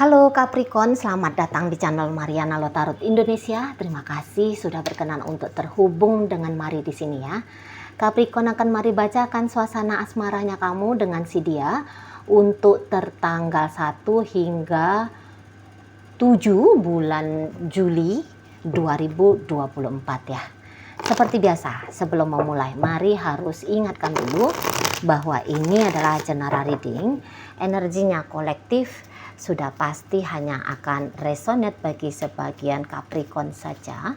Halo Capricorn, selamat datang di channel Mariana Lotarot Indonesia. Terima kasih sudah berkenan untuk terhubung dengan Mari di sini ya. Capricorn akan Mari bacakan suasana asmaranya kamu dengan si dia untuk tertanggal 1 hingga 7 bulan Juli 2024 ya. Seperti biasa, sebelum memulai, Mari harus ingatkan dulu bahwa ini adalah general reading. Energinya kolektif, sudah pasti hanya akan resonate bagi sebagian Capricorn saja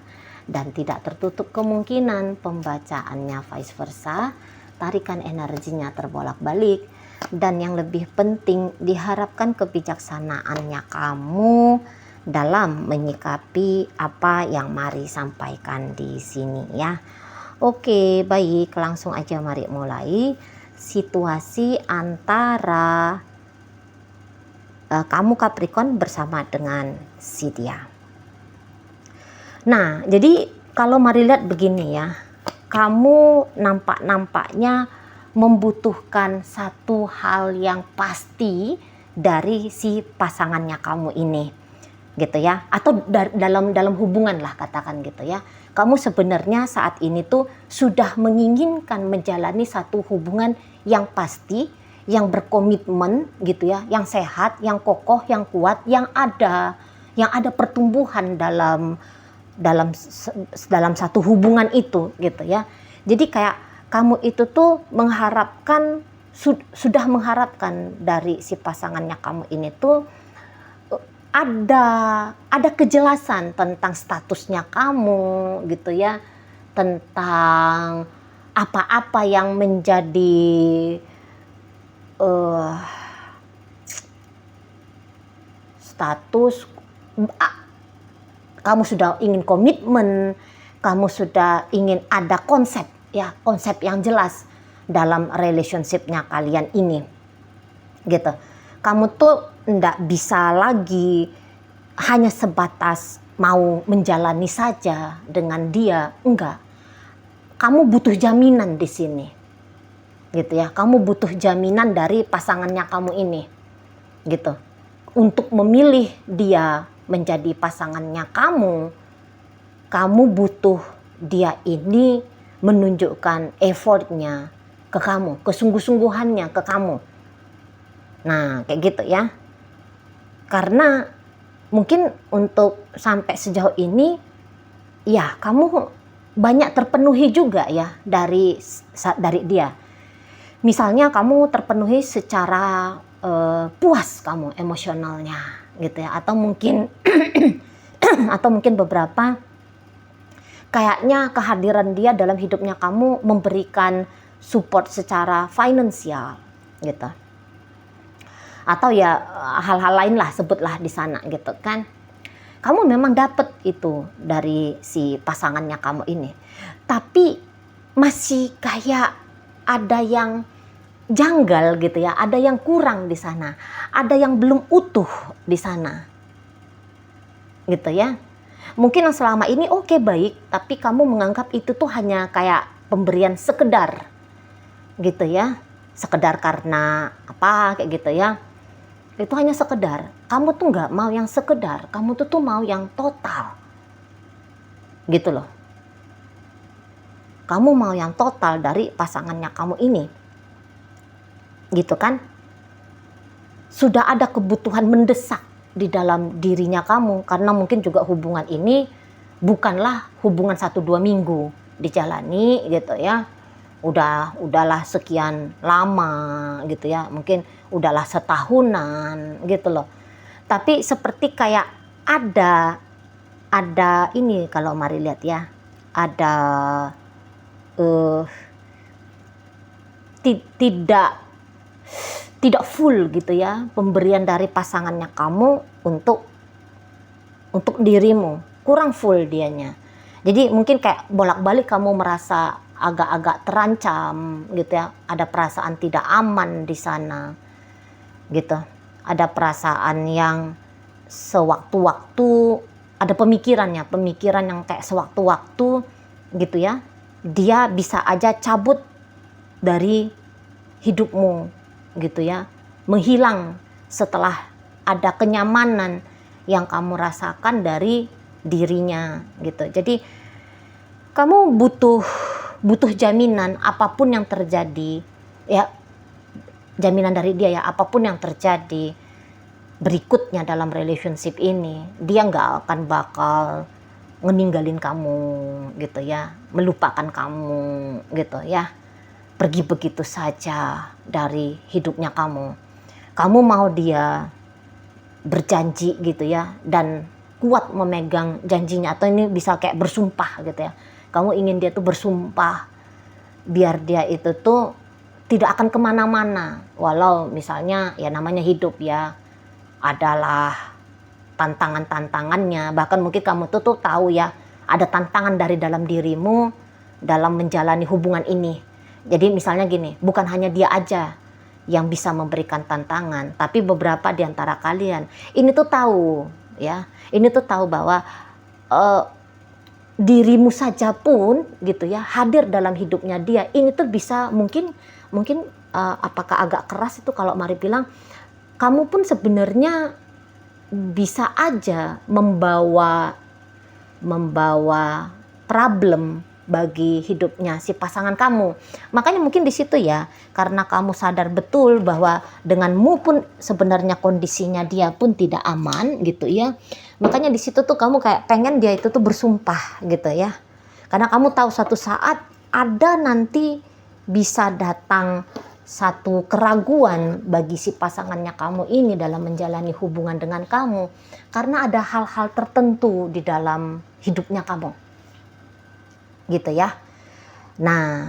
dan tidak tertutup kemungkinan pembacaannya vice versa, tarikan energinya terbolak-balik, dan yang lebih penting diharapkan kebijaksanaannya kamu dalam menyikapi apa yang Mari sampaikan di sini ya. Oke, baik, langsung aja Mari mulai. Situasi antara kamu Capricorn bersama dengan si dia. Nah, jadi kalau Mari lihat begini ya, kamu nampaknya membutuhkan satu hal yang pasti dari si pasangannya kamu ini, gitu ya, atau dalam hubungan lah katakan gitu ya. Kamu sebenarnya saat ini tuh sudah menginginkan menjalani satu hubungan yang pasti, yang berkomitmen gitu ya, yang sehat, yang kokoh, yang kuat, yang ada pertumbuhan dalam satu hubungan itu gitu ya. Jadi kayak kamu itu tuh mengharapkan, sudah mengharapkan dari si pasangannya kamu ini tuh ada kejelasan tentang statusnya kamu gitu ya, tentang apa-apa yang menjadi status. Kamu sudah ingin komitmen, kamu sudah ingin ada konsep ya, konsep yang jelas dalam relationshipnya kalian ini gitu. Kamu tuh nggak bisa lagi hanya sebatas mau menjalani saja dengan dia, enggak. Kamu butuh jaminan di sini gitu ya. Kamu butuh jaminan dari pasangannya kamu ini gitu. Untuk memilih dia menjadi pasangannya kamu butuh dia ini menunjukkan effortnya ke kamu, kesungguh-sungguhannya ke kamu. Nah, kayak gitu ya. Karena mungkin untuk sampai sejauh ini ya kamu banyak terpenuhi juga ya dari dia. Misalnya kamu terpenuhi secara puas kamu emosionalnya gitu ya, atau mungkin atau mungkin beberapa kayaknya kehadiran dia dalam hidupnya kamu memberikan support secara finansial gitu, atau ya hal-hal lain lah, sebutlah di sana gitu kan. Kamu memang dapat itu dari si pasangannya kamu ini, tapi masih kayak ada yang janggal gitu ya, ada yang kurang di sana, ada yang belum utuh di sana gitu ya. Mungkin yang selama ini oke, baik, tapi kamu menganggap itu tuh hanya kayak pemberian sekedar gitu ya, sekedar karena apa kayak gitu ya. Itu hanya sekedar. Kamu tuh nggak mau yang sekedar, kamu tuh mau yang total gitu loh. Kamu mau yang total dari pasangannya kamu ini gitu kan. Sudah ada kebutuhan mendesak di dalam dirinya kamu, karena mungkin juga hubungan ini bukanlah hubungan 1-2 minggu dijalani gitu ya. Udahlah sekian lama gitu ya, mungkin udahlah setahunan gitu loh. Tapi seperti kayak ada ini, kalau Mari lihat ya, ada tidak full gitu ya pemberian dari pasangannya kamu untuk dirimu, kurang full dianya. Jadi mungkin kayak bolak-balik kamu merasa agak-agak terancam gitu ya, ada perasaan tidak aman di sana gitu, ada perasaan yang sewaktu-waktu, ada pemikiran yang kayak sewaktu-waktu gitu ya, dia bisa aja cabut dari hidupmu gitu ya, menghilang setelah ada kenyamanan yang kamu rasakan dari dirinya gitu. Jadi kamu butuh jaminan apapun yang terjadi, ya jaminan dari dia ya, apapun yang terjadi berikutnya dalam relationship ini, dia nggak akan bakal ngeninggalin kamu gitu ya, melupakan kamu gitu ya, pergi begitu saja dari hidupnya kamu. Kamu mau dia berjanji gitu ya, dan kuat memegang janjinya, atau ini bisa kayak bersumpah gitu ya. Kamu ingin dia tuh bersumpah biar dia itu tuh tidak akan kemana-mana, walau misalnya ya namanya hidup ya, adalah tantangan-tantangannya. Bahkan mungkin kamu tuh tahu ya, ada tantangan dari dalam dirimu dalam menjalani hubungan ini. Jadi misalnya gini, bukan hanya dia aja yang bisa memberikan tantangan, tapi beberapa di antara kalian ini tuh tahu ya, ini tuh tahu bahwa dirimu saja pun gitu ya, hadir dalam hidupnya dia ini tuh bisa mungkin apakah agak keras itu kalau Mari bilang, kamu pun sebenarnya bisa aja membawa problem bagi hidupnya si pasangan kamu. Makanya mungkin di situ ya, karena kamu sadar betul bahwa denganmu pun sebenarnya kondisinya dia pun tidak aman gitu ya. Makanya di situ tuh kamu kayak pengen dia itu tuh bersumpah gitu ya. Karena kamu tahu suatu saat ada nanti bisa datang satu keraguan bagi si pasangannya kamu ini dalam menjalani hubungan dengan kamu, karena ada hal-hal tertentu di dalam hidupnya kamu gitu ya. Nah,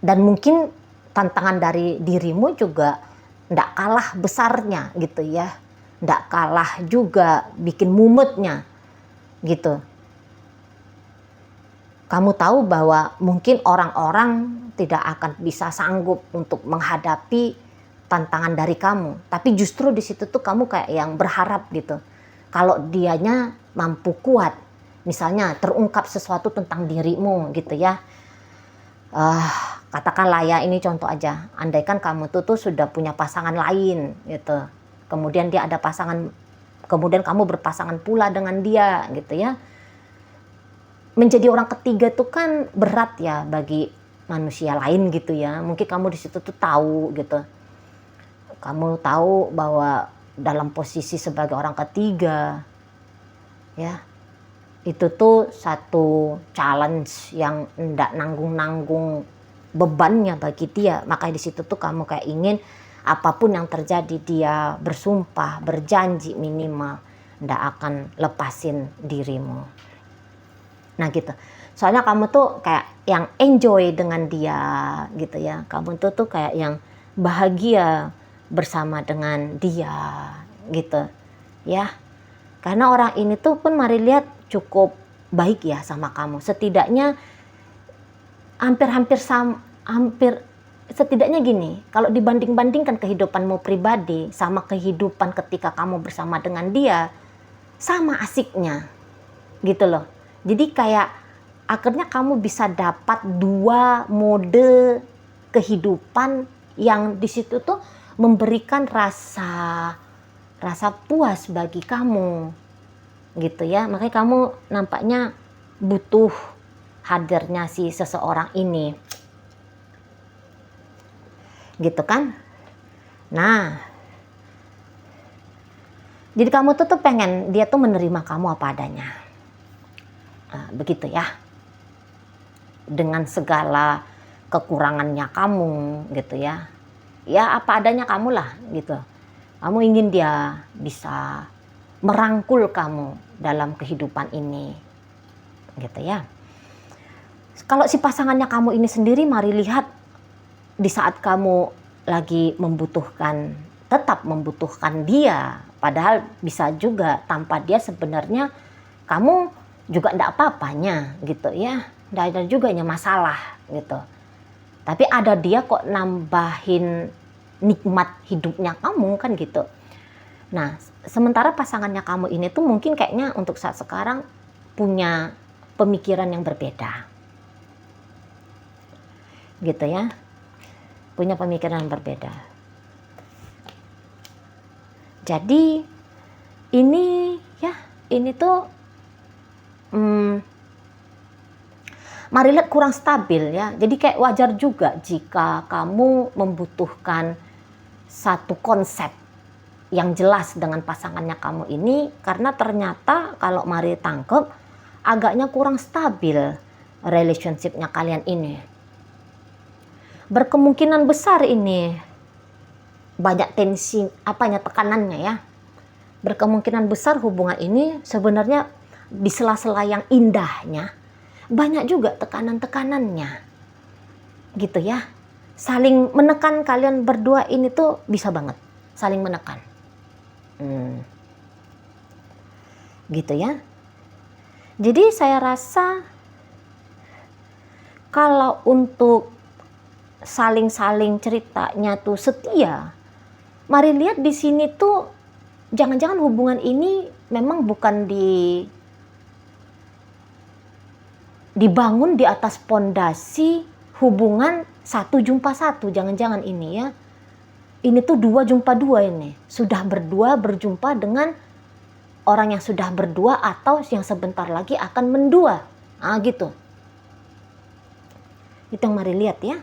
dan mungkin tantangan dari dirimu juga ndak kalah besarnya gitu ya, ndak kalah juga bikin mumetnya gitu. Kamu tahu bahwa mungkin orang-orang tidak akan bisa sanggup untuk menghadapi tantangan dari kamu. Tapi justru di situ tuh kamu kayak yang berharap gitu. Kalau dianya mampu kuat. Misalnya terungkap sesuatu tentang dirimu gitu ya. Katakanlah ya, ini contoh aja. Andaikan kamu tuh sudah punya pasangan lain gitu. Kemudian dia ada pasangan, kemudian kamu berpasangan pula dengan dia gitu ya. Menjadi orang ketiga tuh kan berat ya bagi manusia lain gitu ya. Mungkin kamu di situ tuh tahu gitu. Kamu tahu bahwa dalam posisi sebagai orang ketiga ya, itu tuh satu challenge yang enggak nanggung-nanggung bebannya bagi dia. Makanya di situ tuh kamu kayak ingin apapun yang terjadi dia bersumpah, berjanji minimal enggak akan lepasin dirimu. Nah gitu. Soalnya kamu tuh kayak yang enjoy dengan dia gitu ya. Kamu tuh kayak yang bahagia bersama dengan dia gitu ya. Karena orang ini tuh pun Mari lihat cukup baik ya sama kamu. Setidaknya setidaknya gini, kalau dibanding-bandingkan kehidupanmu pribadi sama kehidupan ketika kamu bersama dengan dia, sama asiknya gitu loh. Jadi kayak akhirnya kamu bisa dapat dua mode kehidupan yang di situ tuh memberikan rasa puas bagi kamu gitu ya. Makanya kamu nampaknya butuh hadirnya si seseorang ini gitu kan. Nah, jadi kamu tuh pengen dia tuh menerima kamu apa adanya. Nah, begitu ya, dengan segala kekurangannya kamu gitu ya, ya apa adanya kamu lah gitu. Kamu ingin dia bisa merangkul kamu dalam kehidupan ini gitu ya. Kalau si pasangannya kamu ini sendiri Mari lihat di saat kamu lagi tetap membutuhkan dia, padahal bisa juga tanpa dia sebenarnya kamu juga enggak apa-apanya gitu ya, enggak ada juga masalah gitu. Tapi ada dia kok nambahin nikmat hidupnya kamu kan gitu. Nah, sementara pasangannya kamu ini tuh mungkin kayaknya untuk saat sekarang punya pemikiran yang berbeda. Gitu ya. Punya pemikiran yang berbeda. Jadi ini ya, ini tuh mari lihat kurang stabil ya. Jadi kayak wajar juga jika kamu membutuhkan satu konsep yang jelas dengan pasangannya kamu ini, karena ternyata kalau mari tangkep agaknya kurang stabil relationship-nya kalian ini. Berkemungkinan besar ini banyak tensi tekanannya ya. Berkemungkinan besar hubungan ini sebenarnya di sela-sela yang indahnya banyak juga tekanan-tekanannya. Gitu ya. Saling menekan kalian berdua ini tuh bisa banget. Saling menekan. Gitu ya. Jadi saya rasa kalau untuk saling-saling ceritanya tuh setia, mari lihat di sini tuh jangan-jangan hubungan ini memang bukan dibangun di atas pondasi hubungan satu jumpa satu, jangan-jangan ini ya. Ini tuh dua jumpa dua ini. Sudah berdua berjumpa dengan orang yang sudah berdua atau yang sebentar lagi akan mendua. Gitu. Itu yang mari lihat ya.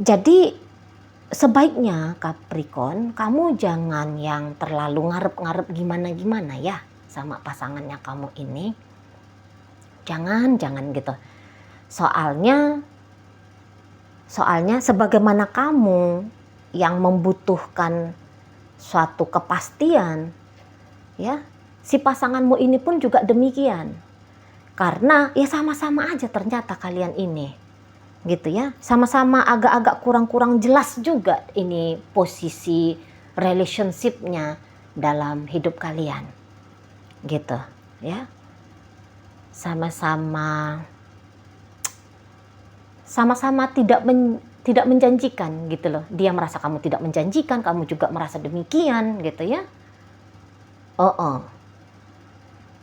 Jadi sebaiknya Capricorn, kamu jangan yang terlalu ngarep-ngarep gimana-gimana ya sama pasangannya kamu ini. Jangan gitu. Soalnya sebagaimana kamu yang membutuhkan suatu kepastian, ya, si pasanganmu ini pun juga demikian. Karena ya sama-sama aja ternyata kalian ini, gitu ya, sama-sama agak-agak kurang-kurang jelas juga ini posisi relationship-nya dalam hidup kalian, gitu ya. Sama-sama tidak menjanjikan gitu loh. Dia merasa kamu tidak menjanjikan, kamu juga merasa demikian gitu ya.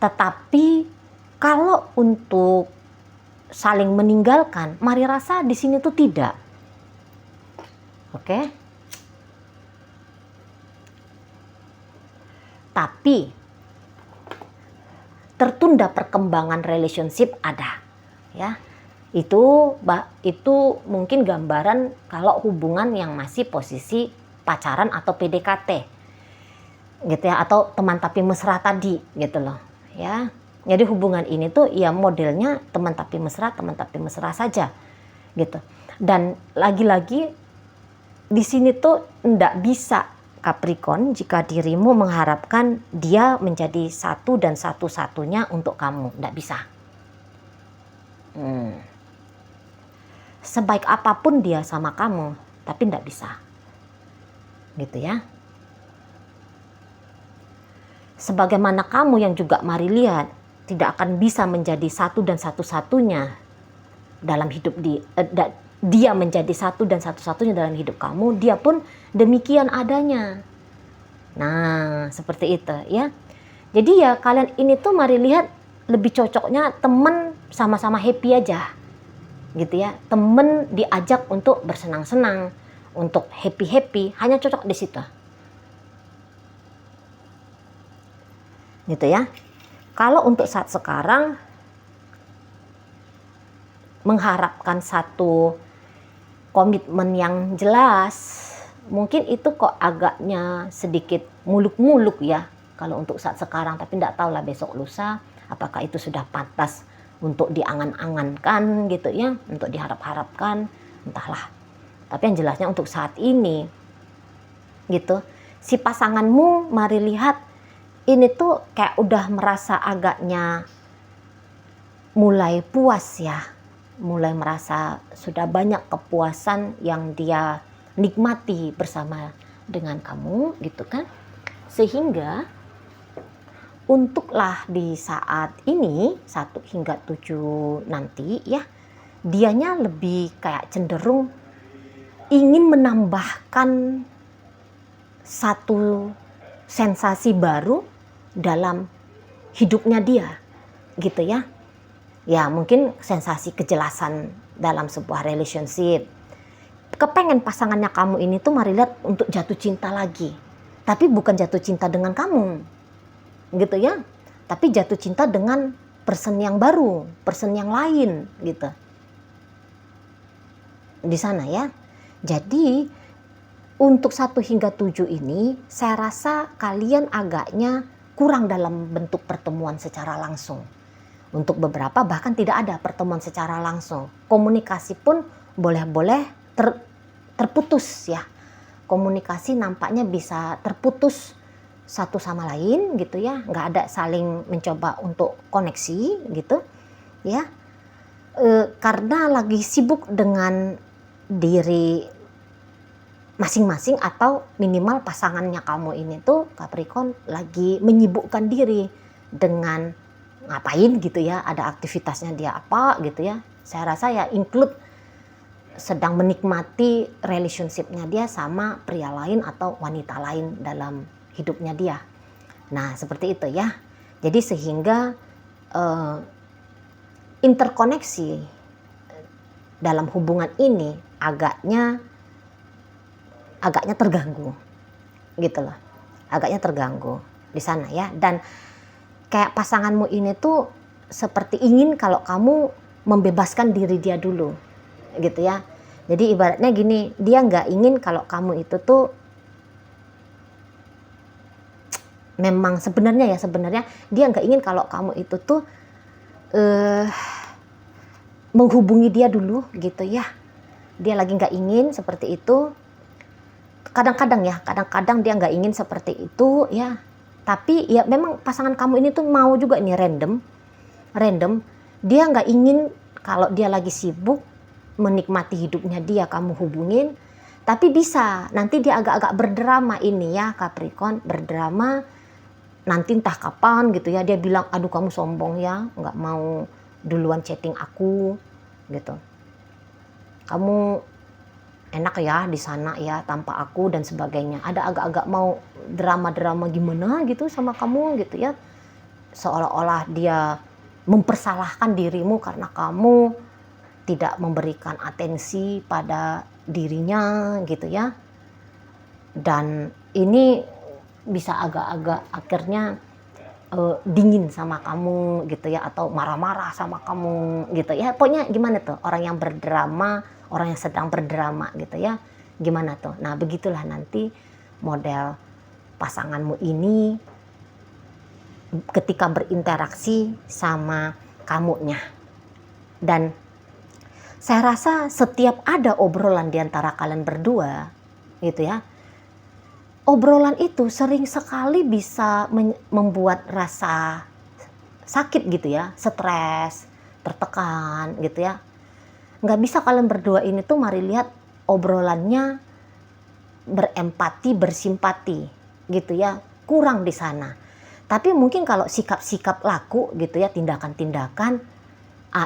Tetapi kalau untuk saling meninggalkan, mari rasa di sini tuh tidak. Oke? Tapi tertunda perkembangan relationship ada, ya. Itu mungkin gambaran kalau hubungan yang masih posisi pacaran atau PDKT gitu ya, atau teman tapi mesra tadi gitu loh ya. Jadi hubungan ini tuh ya modelnya teman tapi mesra saja gitu. Dan lagi-lagi di sini tuh ndak bisa Capricorn jika dirimu mengharapkan dia menjadi satu dan satu-satunya untuk kamu, ndak bisa. Sebaik apapun dia sama kamu, tapi ndak bisa. Gitu ya. Sebagaimana kamu yang juga mari lihat, tidak akan bisa menjadi satu dan satu-satunya dalam hidup dia menjadi satu dan satu-satunya dalam hidup kamu, dia pun demikian adanya. Nah, seperti itu ya. Jadi ya kalian ini tuh mari lihat lebih cocoknya temen sama-sama happy aja. Gitu ya, temen diajak untuk bersenang-senang, untuk happy-happy, hanya cocok di situ. Gitu ya. Kalau untuk saat sekarang mengharapkan satu komitmen yang jelas, mungkin itu kok agaknya sedikit muluk-muluk ya kalau untuk saat sekarang, tapi tidak tahu lah besok lusa apakah itu sudah pantas untuk diangan-angankan gitu ya, untuk diharap-harapkan, entahlah. Tapi yang jelasnya untuk saat ini gitu, si pasanganmu mari lihat ini tuh kayak udah merasa agaknya mulai puas ya, mulai merasa sudah banyak kepuasan yang dia nikmati bersama dengan kamu gitu kan. Sehingga untuklah di saat ini 1 hingga 7 nanti ya, dianya lebih kayak cenderung ingin menambahkan satu sensasi baru dalam hidupnya dia gitu ya. Ya mungkin sensasi kejelasan dalam sebuah relationship, kepengen pasangannya kamu ini tuh mari lihat untuk jatuh cinta lagi. Tapi bukan jatuh cinta dengan kamu, gitu ya. Tapi jatuh cinta dengan person yang baru, person yang lain, gitu. Di sana ya. Jadi untuk 1 hingga 7 ini saya rasa kalian agaknya kurang dalam bentuk pertemuan secara langsung. Untuk beberapa bahkan tidak ada pertemuan secara langsung. Komunikasi pun boleh-boleh terputus ya. Komunikasi nampaknya bisa terputus satu sama lain gitu ya. Nggak ada saling mencoba untuk koneksi gitu ya. Karena lagi sibuk dengan diri masing-masing atau minimal pasangannya kamu ini tuh Capricorn lagi menyibukkan diri dengan ngapain gitu ya, ada aktivitasnya dia apa gitu ya. Saya rasa ya include sedang menikmati relationship-nya dia sama pria lain atau wanita lain dalam hidupnya dia. Nah seperti itu ya. Jadi sehingga interkoneksi dalam hubungan ini agaknya terganggu gitu loh, agaknya terganggu di sana ya. Dan kayak pasanganmu ini tuh seperti ingin kalau kamu membebaskan diri dia dulu gitu ya. Jadi ibaratnya gini, dia nggak ingin kalau kamu itu tuh memang sebenarnya dia nggak ingin kalau kamu itu tuh menghubungi dia dulu gitu ya. Dia lagi nggak ingin seperti itu. Kadang-kadang dia nggak ingin seperti itu ya. Tapi ya memang pasangan kamu ini tuh mau juga ini random. Dia nggak ingin kalau dia lagi sibuk menikmati hidupnya dia kamu hubungin. Tapi bisa nanti dia agak-agak berdrama ini ya Capricorn, berdrama nanti entah kapan gitu ya. Dia bilang aduh kamu sombong ya, nggak mau duluan chatting aku gitu. Kamu enak ya di sana ya tanpa aku dan sebagainya. Ada agak-agak mau drama-drama gimana gitu sama kamu gitu ya. Seolah-olah dia mempersalahkan dirimu karena kamu tidak memberikan atensi pada dirinya gitu ya. Dan ini bisa agak-agak akhirnya dingin sama kamu gitu ya, atau marah-marah sama kamu gitu ya. Pokoknya gimana tuh orang yang berdrama, orang yang sedang berdrama gitu ya, gimana tuh. Nah begitulah nanti model pasanganmu ini ketika berinteraksi sama kamunya. Dan saya rasa setiap ada obrolan di antara kalian berdua gitu ya, obrolan itu sering sekali bisa membuat rasa sakit gitu ya, stres, tertekan gitu ya. Nggak bisa kalian berdua ini tuh mari lihat obrolannya berempati, bersimpati gitu ya, kurang di sana. Tapi mungkin kalau sikap-sikap laku gitu ya, tindakan-tindakan,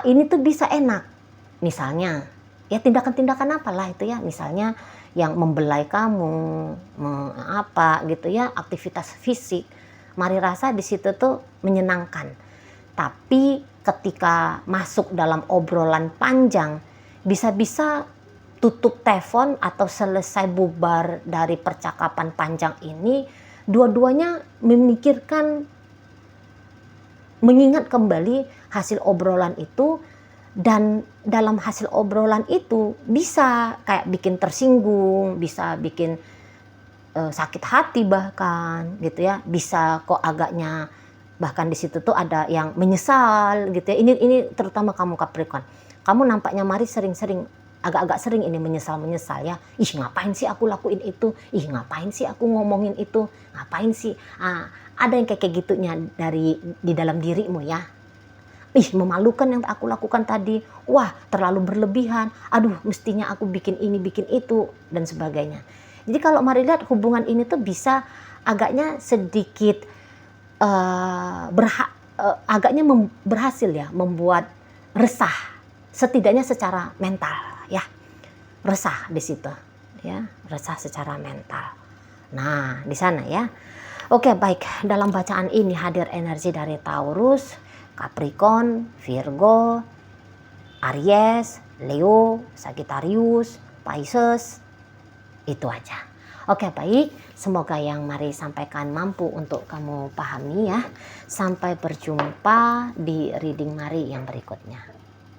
ini tuh bisa enak. Misalnya ya tindakan-tindakan apalah itu ya, misalnya yang membelai kamu, apa gitu ya, aktivitas fisik, mari rasa di situ tuh menyenangkan. Tapi ketika masuk dalam obrolan panjang, bisa-bisa tutup telepon atau selesai bubar dari percakapan panjang ini, dua-duanya memikirkan, mengingat kembali hasil obrolan itu. Dan dalam hasil obrolan itu bisa kayak bikin tersinggung, bisa bikin sakit hati bahkan gitu ya, bisa kok agaknya bahkan di situ tuh ada yang menyesal gitu ya. Ini terutama kamu Capricorn, kamu nampaknya mari sering-sering agak-agak sering ini menyesal ya. Ih ngapain sih aku lakuin itu, ih ngapain sih aku ngomongin itu, ngapain sih, ada yang kayak gitunya di dalam dirimu ya. Ih memalukan yang aku lakukan tadi, wah terlalu berlebihan, aduh mestinya aku bikin ini bikin itu dan sebagainya. Jadi kalau mari lihat hubungan ini tuh bisa agaknya sedikit agaknya berhasil ya membuat resah, setidaknya secara mental ya, resah di situ ya, resah secara mental. Nah di sana ya. Oke baik, dalam bacaan ini hadir energi dari Taurus, Capricorn, Virgo, Aries, Leo, Sagittarius, Pisces. Itu aja. Oke, baik. Semoga yang Mari sampaikan mampu untuk kamu pahami ya. Sampai berjumpa di reading Mari yang berikutnya.